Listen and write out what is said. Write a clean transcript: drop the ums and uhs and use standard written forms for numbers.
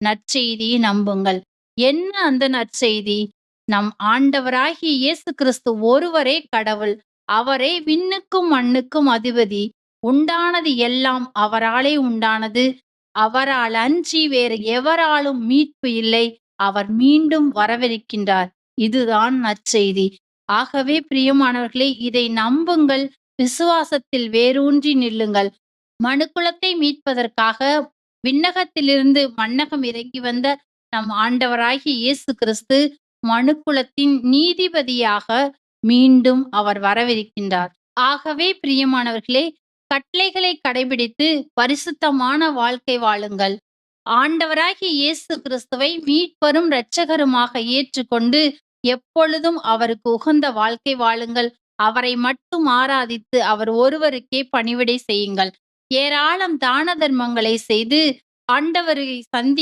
நற்செய்தியை நம்புங்கள். என்ன அந்த நற்செய்தி? நம் ஆண்டவராகிய இயேசு கிறிஸ்து ஒருவரே கடவுள். அவரே விண்ணுக்கும் மண்ணுக்கும் அதிபதி. உண்டானது எல்லாம் அவராலே உண்டானது. அவரால் அன்றி வேறு எவராலும் மீட்பு இல்லை. அவர் மீண்டும் வரவிருக்கின்றார். இதுதான் நற்செய்தி. ஆகவே பிரியமானவர்களே, இதை நம்புங்கள். விசுவாசத்தில் வேரூன்றி நில்லுங்கள். மனுக்குலத்தை மீட்பதற்காக விண்ணகத்திலிருந்து மண்ணகம் இறங்கி வந்த நம் ஆண்டவராகிய இயேசு கிறிஸ்து மனுக்குலத்தின் நீதிபதியாக மீண்டும் அவர் வரவிருக்கின்றார். ஆகவே பிரியமானவர்களே, கட்டளைகளை கடைபிடித்து பரிசுத்தமான வாழ்க்கை வாழுங்கள். ஆண்டவராகிய இயேசு கிறிஸ்துவை மீட்பரும் இரட்சகருமாக ஏற்றுக்கொண்டு எப்பொழுதும் அவருக்கு உகந்த வாழ்க்கை வாழுங்கள். அவரை மட்டும் ஆராதித்து அவர் ஒருவருக்கே பணிவிடை செய்யுங்கள். ஏராளம் தான தர்மங்களை செய்து ஆண்டவரை சந்தி